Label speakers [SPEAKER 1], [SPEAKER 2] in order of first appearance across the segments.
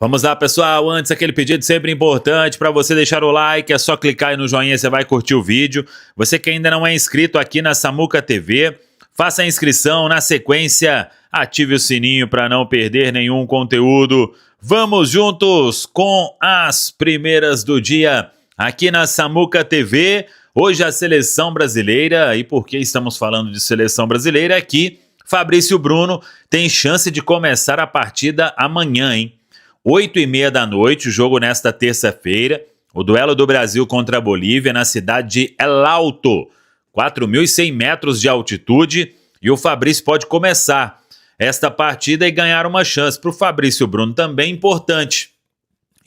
[SPEAKER 1] Vamos lá, pessoal. Antes, aquele pedido sempre importante para você deixar o like. É só clicar aí no joinha, você vai curtir o vídeo. Você que ainda não é inscrito aqui na Samuca TV, faça a inscrição. Na sequência, ative o sininho para não perder nenhum conteúdo. Vamos juntos com as primeiras do dia aqui na Samuca TV. Hoje a seleção brasileira, e por que estamos falando de seleção brasileira aqui? Fabrício Bruno tem chance de começar a partida amanhã, hein? 8h30 da noite, o jogo nesta terça-feira, o duelo do Brasil contra a Bolívia na cidade de El Alto, 4.100 metros de altitude, e o Fabrício pode começar esta partida e ganhar uma chance. Para o Fabrício Bruno também importante.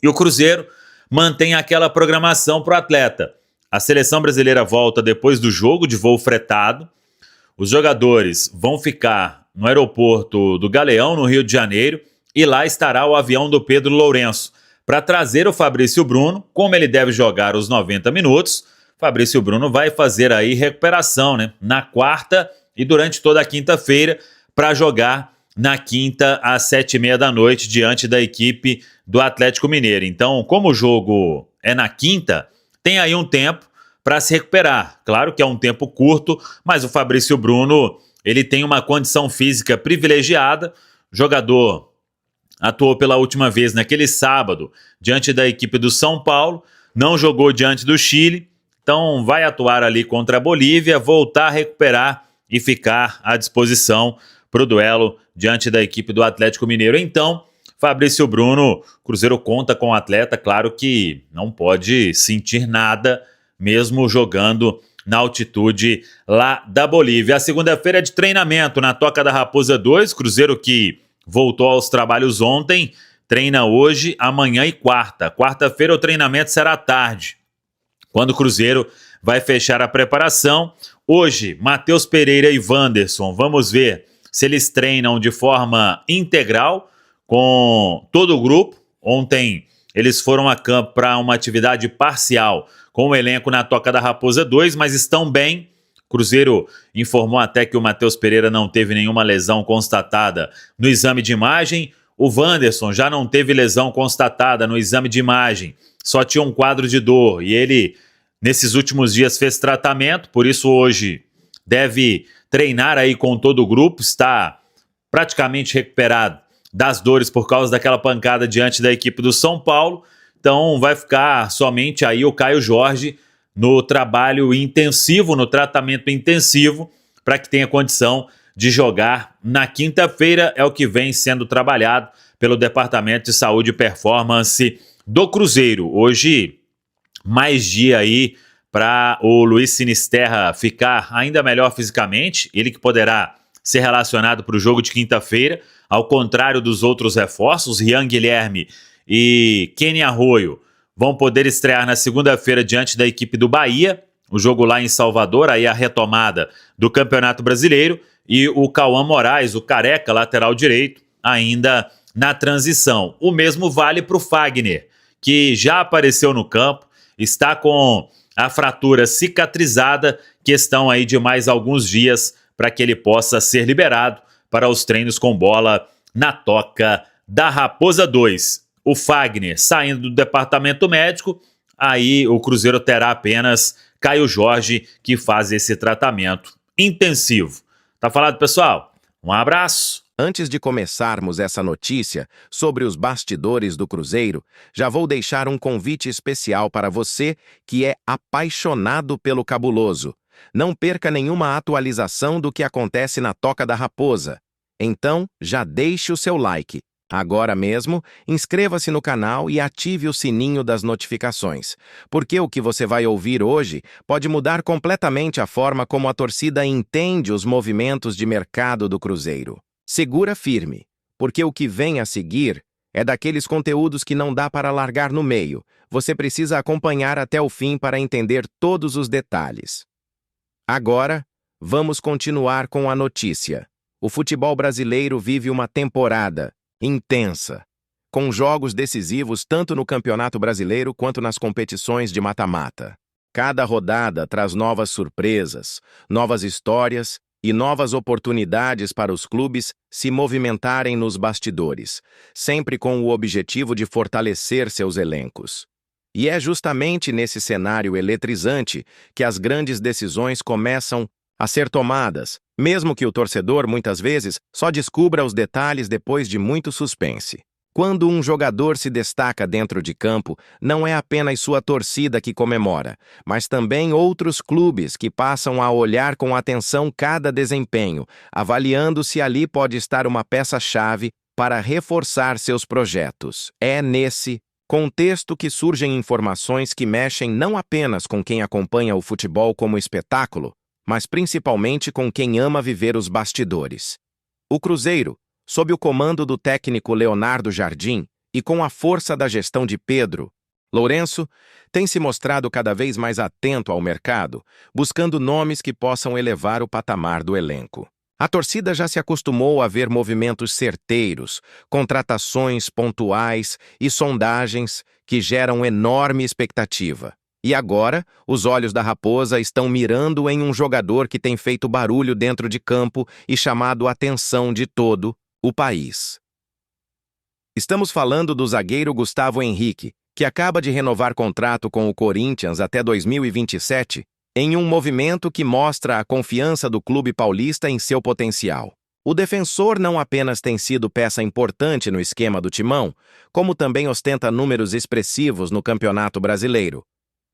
[SPEAKER 1] E o Cruzeiro mantém aquela programação para o atleta. A seleção brasileira volta depois do jogo de voo fretado. Os jogadores vão ficar no aeroporto do Galeão, no Rio de Janeiro, e lá estará o avião do Pedro Lourenço para trazer o Fabrício Bruno. Como ele deve jogar os 90 minutos, Fabrício Bruno vai fazer aí recuperação, né, na quarta e durante toda a quinta-feira para jogar na quinta às 7h30 da noite diante da equipe do Atlético Mineiro. Então, como o jogo é na quinta, tem aí um tempo para se recuperar. Claro que é um tempo curto, mas o Fabrício Bruno ele tem uma condição física privilegiada. O jogador atuou pela última vez naquele sábado diante da equipe do São Paulo, não jogou diante do Chile, então vai atuar ali contra a Bolívia, voltar a recuperar e ficar à disposição para o duelo diante da equipe do Atlético Mineiro. Então, Fabrício Bruno, Cruzeiro conta com o atleta, claro que não pode sentir nada, mesmo jogando na altitude lá da Bolívia. A segunda-feira é de treinamento na Toca da Raposa 2, Cruzeiro que voltou aos trabalhos ontem, treina hoje, amanhã e quarta. Quarta-feira o treinamento será à tarde, quando o Cruzeiro vai fechar a preparação. Hoje, Matheus Pereira e Wanderson, vamos ver se eles treinam de forma integral com todo o grupo. Ontem eles foram a campo para uma atividade parcial com o elenco na Toca da Raposa 2, mas estão bem. Cruzeiro informou até que o Matheus Pereira não teve nenhuma lesão constatada no exame de imagem. O Wanderson já não teve lesão constatada no exame de imagem, só tinha um quadro de dor e ele, nesses últimos dias, fez tratamento, por isso hoje deve treinar aí com todo o grupo, está praticamente recuperado das dores por causa daquela pancada diante da equipe do São Paulo. Então vai ficar somente aí o Caio Jorge no trabalho intensivo, no tratamento intensivo, para que tenha condição de jogar na quinta-feira. É o que vem sendo trabalhado pelo Departamento de Saúde e Performance do Cruzeiro. Hoje, mais dia aí para o Luiz Sinisterra ficar ainda melhor fisicamente, ele que poderá ser relacionado para o jogo de quinta-feira, ao contrário dos outros reforços. Rian Guilherme e Kenny Arroio vão poder estrear na segunda-feira diante da equipe do Bahia, o jogo lá em Salvador, aí a retomada do Campeonato Brasileiro, e o Cauã Moraes, o careca, lateral direito, ainda na transição. O mesmo vale para o Fagner, que já apareceu no campo, está com a fratura cicatrizada, questão aí de mais alguns dias para que ele possa ser liberado para os treinos com bola na Toca da Raposa 2. O Fagner saindo do departamento médico, aí o Cruzeiro terá apenas Caio Jorge, que faz esse tratamento intensivo. Tá falado, pessoal? Um abraço!
[SPEAKER 2] Antes de começarmos essa notícia sobre os bastidores do Cruzeiro, já vou deixar um convite especial para você que é apaixonado pelo cabuloso. Não perca nenhuma atualização do que acontece na Toca da Raposa. Então, já deixe o seu like. Agora mesmo, inscreva-se no canal e ative o sininho das notificações, porque o que você vai ouvir hoje pode mudar completamente a forma como a torcida entende os movimentos de mercado do Cruzeiro. Segura firme, porque o que vem a seguir é daqueles conteúdos que não dá para largar no meio. Você precisa acompanhar até o fim para entender todos os detalhes. Agora, vamos continuar com a notícia. O futebol brasileiro vive uma temporada intensa, com jogos decisivos tanto no Campeonato Brasileiro quanto nas competições de mata-mata. Cada rodada traz novas surpresas, novas histórias e novas oportunidades para os clubes se movimentarem nos bastidores, sempre com o objetivo de fortalecer seus elencos. E é justamente nesse cenário eletrizante que as grandes decisões começam a ser tomadas, mesmo que o torcedor, muitas vezes, só descubra os detalhes depois de muito suspense. Quando um jogador se destaca dentro de campo, não é apenas sua torcida que comemora, mas também outros clubes que passam a olhar com atenção cada desempenho, avaliando se ali pode estar uma peça-chave para reforçar seus projetos. É nesse contexto que surgem informações que mexem não apenas com quem acompanha o futebol como espetáculo, mas principalmente com quem ama viver os bastidores. O Cruzeiro, sob o comando do técnico Leonardo Jardim e com a força da gestão de Pedro Lourenço, tem se mostrado cada vez mais atento ao mercado, buscando nomes que possam elevar o patamar do elenco. A torcida já se acostumou a ver movimentos certeiros, contratações pontuais e sondagens que geram enorme expectativa. E agora, os olhos da Raposa estão mirando em um jogador que tem feito barulho dentro de campo e chamado a atenção de todo o país. Estamos falando do zagueiro Gustavo Henrique, que acaba de renovar contrato com o Corinthians até 2027, em um movimento que mostra a confiança do clube paulista em seu potencial. O defensor não apenas tem sido peça importante no esquema do Timão, como também ostenta números expressivos no Campeonato Brasileiro.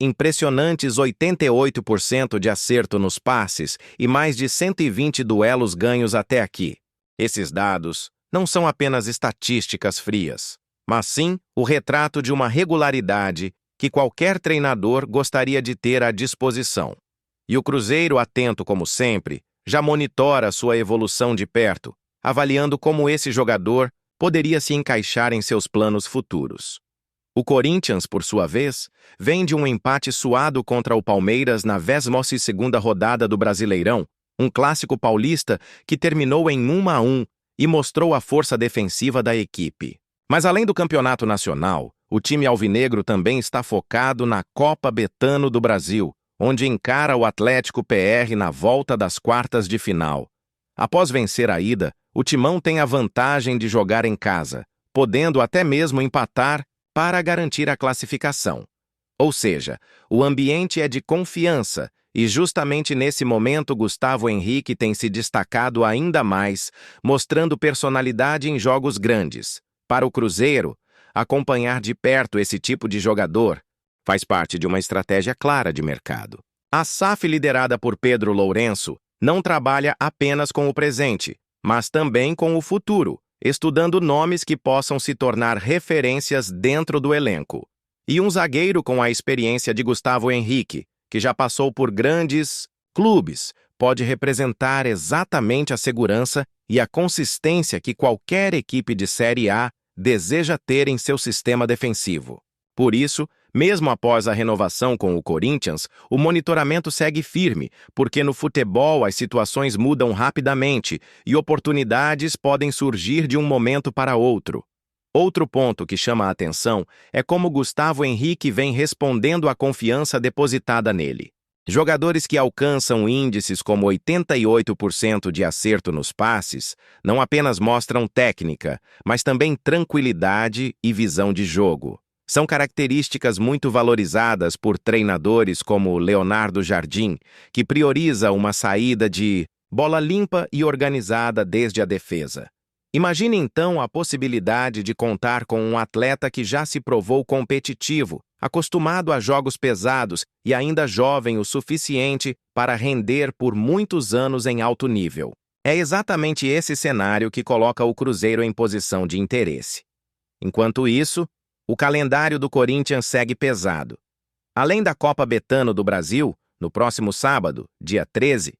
[SPEAKER 2] Impressionantes 88% de acerto nos passes e mais de 120 duelos ganhos até aqui. Esses dados não são apenas estatísticas frias, mas sim o retrato de uma regularidade que qualquer treinador gostaria de ter à disposição. E o Cruzeiro, atento como sempre, já monitora sua evolução de perto, avaliando como esse jogador poderia se encaixar em seus planos futuros. O Corinthians, por sua vez, vem de um empate suado contra o Palmeiras na 22ª rodada do Brasileirão, um clássico paulista que terminou em 1-1 e mostrou a força defensiva da equipe. Mas além do campeonato nacional, o time alvinegro também está focado na Copa Betano do Brasil, onde encara o Atlético PR na volta das quartas de final. Após vencer a ida, o Timão tem a vantagem de jogar em casa, podendo até mesmo empatar para garantir a classificação. Ou seja, o ambiente é de confiança e justamente nesse momento Gustavo Henrique tem se destacado ainda mais, mostrando personalidade em jogos grandes. Para o Cruzeiro, acompanhar de perto esse tipo de jogador faz parte de uma estratégia clara de mercado. A SAF, liderada por Pedro Lourenço, não trabalha apenas com o presente, mas também com o futuro, estudando nomes que possam se tornar referências dentro do elenco. E um zagueiro com a experiência de Gustavo Henrique, que já passou por grandes clubes, pode representar exatamente a segurança e a consistência que qualquer equipe de Série A deseja ter em seu sistema defensivo. Por isso, mesmo após a renovação com o Corinthians, o monitoramento segue firme, porque no futebol as situações mudam rapidamente e oportunidades podem surgir de um momento para outro. Outro ponto que chama a atenção é como Gustavo Henrique vem respondendo à confiança depositada nele. Jogadores que alcançam índices como 88% de acerto nos passes não apenas mostram técnica, mas também tranquilidade e visão de jogo. São características muito valorizadas por treinadores como Leonardo Jardim, que prioriza uma saída de bola limpa e organizada desde a defesa. Imagine então a possibilidade de contar com um atleta que já se provou competitivo, acostumado a jogos pesados e ainda jovem o suficiente para render por muitos anos em alto nível. É exatamente esse cenário que coloca o Cruzeiro em posição de interesse. Enquanto isso, o calendário do Corinthians segue pesado. Além da Copa Betano do Brasil, no próximo sábado, dia 13,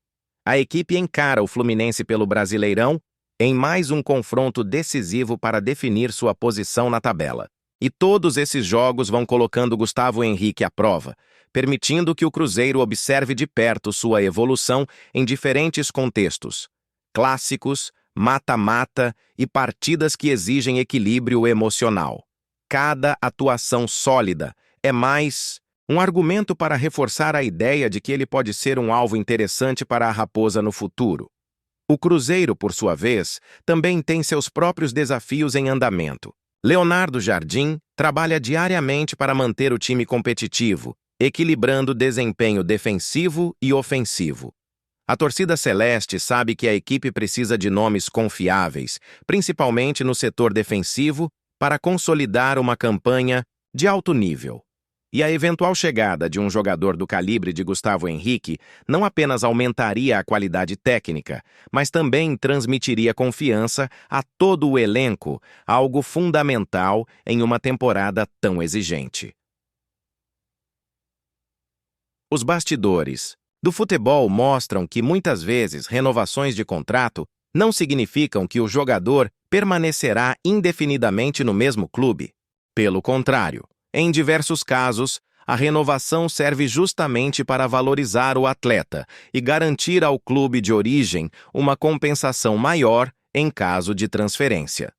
[SPEAKER 2] a equipe encara o Fluminense pelo Brasileirão em mais um confronto decisivo para definir sua posição na tabela. E todos esses jogos vão colocando Gustavo Henrique à prova, permitindo que o Cruzeiro observe de perto sua evolução em diferentes contextos: clássicos, mata-mata e partidas que exigem equilíbrio emocional. Cada atuação sólida é mais um argumento para reforçar a ideia de que ele pode ser um alvo interessante para a Raposa no futuro. O Cruzeiro, por sua vez, também tem seus próprios desafios em andamento. Leonardo Jardim trabalha diariamente para manter o time competitivo, equilibrando desempenho defensivo e ofensivo. A torcida celeste sabe que a equipe precisa de nomes confiáveis, principalmente no setor defensivo, para consolidar uma campanha de alto nível. E a eventual chegada de um jogador do calibre de Gustavo Henrique não apenas aumentaria a qualidade técnica, mas também transmitiria confiança a todo o elenco, algo fundamental em uma temporada tão exigente. Os bastidores do futebol mostram que muitas vezes renovações de contrato não significam que o jogador permanecerá indefinidamente no mesmo clube. Pelo contrário, em diversos casos, a renovação serve justamente para valorizar o atleta e garantir ao clube de origem uma compensação maior em caso de transferência.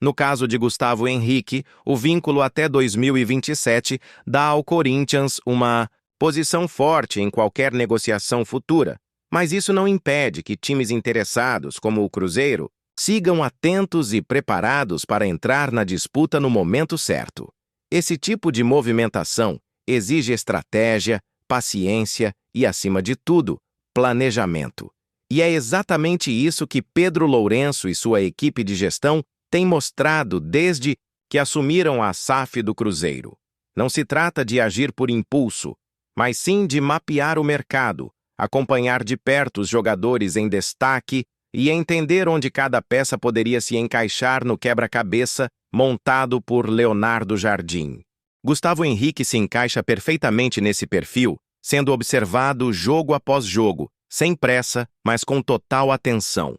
[SPEAKER 2] No caso de Gustavo Henrique, o vínculo até 2027 dá ao Corinthians uma posição forte em qualquer negociação futura, mas isso não impede que times interessados, como o Cruzeiro, sigam atentos e preparados para entrar na disputa no momento certo. Esse tipo de movimentação exige estratégia, paciência e, acima de tudo, planejamento. E é exatamente isso que Pedro Lourenço e sua equipe de gestão têm mostrado desde que assumiram a SAF do Cruzeiro. Não se trata de agir por impulso, mas sim de mapear o mercado, acompanhar de perto os jogadores em destaque e entender onde cada peça poderia se encaixar no quebra-cabeça montado por Leonardo Jardim. Gustavo Henrique se encaixa perfeitamente nesse perfil, sendo observado jogo após jogo, sem pressa, mas com total atenção.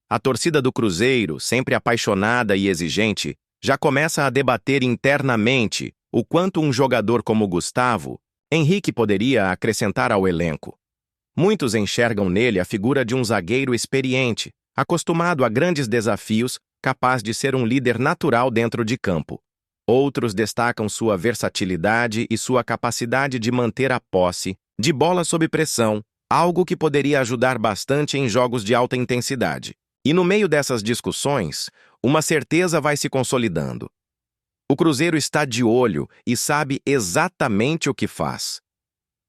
[SPEAKER 2] A torcida do Cruzeiro, sempre apaixonada e exigente, já começa a debater internamente o quanto um jogador como Gustavo Henrique poderia acrescentar ao elenco. Muitos enxergam nele a figura de um zagueiro experiente, acostumado a grandes desafios, capaz de ser um líder natural dentro de campo. Outros destacam sua versatilidade e sua capacidade de manter a posse de bola sob pressão, algo que poderia ajudar bastante em jogos de alta intensidade. E no meio dessas discussões, uma certeza vai se consolidando. O Cruzeiro está de olho e sabe exatamente o que faz.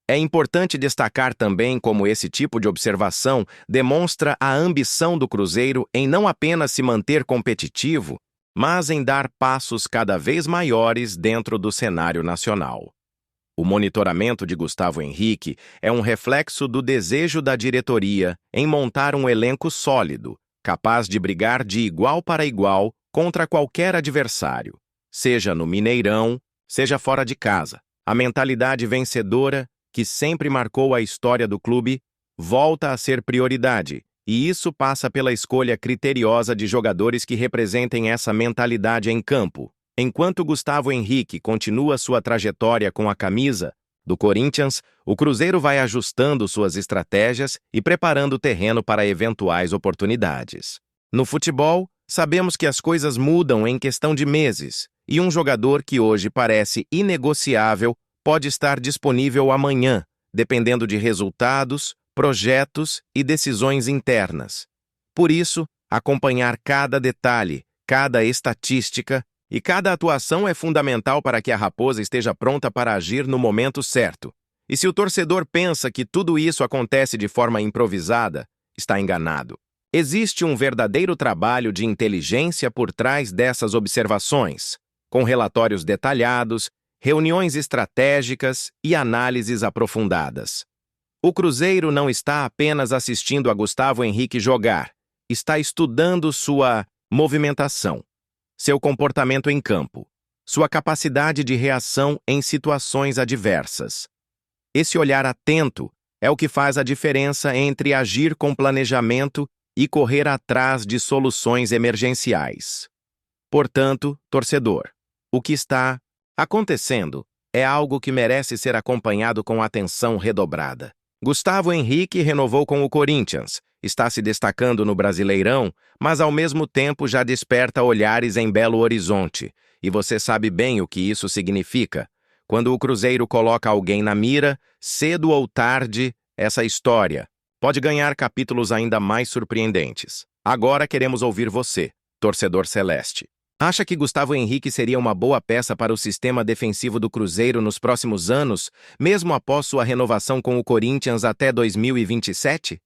[SPEAKER 2] É importante destacar também como esse tipo de observação demonstra a ambição do Cruzeiro em não apenas se manter competitivo, mas em dar passos cada vez maiores dentro do cenário nacional. O monitoramento de Gustavo Henrique é um reflexo do desejo da diretoria em montar um elenco sólido, capaz de brigar de igual para igual contra qualquer adversário, seja no Mineirão, seja fora de casa. A mentalidade vencedora que sempre marcou a história do clube, volta a ser prioridade, e isso passa pela escolha criteriosa de jogadores que representem essa mentalidade em campo. Enquanto Gustavo Henrique continua sua trajetória com a camisa do Corinthians, o Cruzeiro vai ajustando suas estratégias e preparando o terreno para eventuais oportunidades. No futebol, sabemos que as coisas mudam em questão de meses, e um jogador que hoje parece inegociável pode estar disponível amanhã, dependendo de resultados, projetos e decisões internas. Por isso, acompanhar cada detalhe, cada estatística e cada atuação é fundamental para que a Raposa esteja pronta para agir no momento certo. E se o torcedor pensa que tudo isso acontece de forma improvisada, está enganado. Existe um verdadeiro trabalho de inteligência por trás dessas observações, com relatórios detalhados, reuniões estratégicas e análises aprofundadas. O Cruzeiro não está apenas assistindo a Gustavo Henrique jogar, está estudando sua movimentação, seu comportamento em campo, sua capacidade de reação em situações adversas. Esse olhar atento é o que faz a diferença entre agir com planejamento e correr atrás de soluções emergenciais. Portanto, torcedor, o que está acontecendo é algo que merece ser acompanhado com atenção redobrada. Gustavo Henrique renovou com o Corinthians, está se destacando no Brasileirão, mas ao mesmo tempo já desperta olhares em Belo Horizonte, e você sabe bem o que isso significa. Quando o Cruzeiro coloca alguém na mira, cedo ou tarde, essa história pode ganhar capítulos ainda mais surpreendentes. Agora queremos ouvir você, torcedor celeste. Acha que Gustavo Henrique seria uma boa peça para o sistema defensivo do Cruzeiro nos próximos anos, mesmo após sua renovação com o Corinthians até 2027?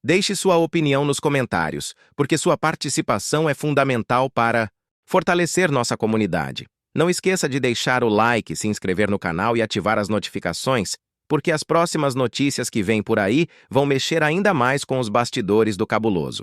[SPEAKER 2] Deixe sua opinião nos comentários, porque sua participação é fundamental para fortalecer nossa comunidade. Não esqueça de deixar o like, se inscrever no canal e ativar as notificações, porque as próximas notícias que vêm por aí vão mexer ainda mais com os bastidores do Cabuloso.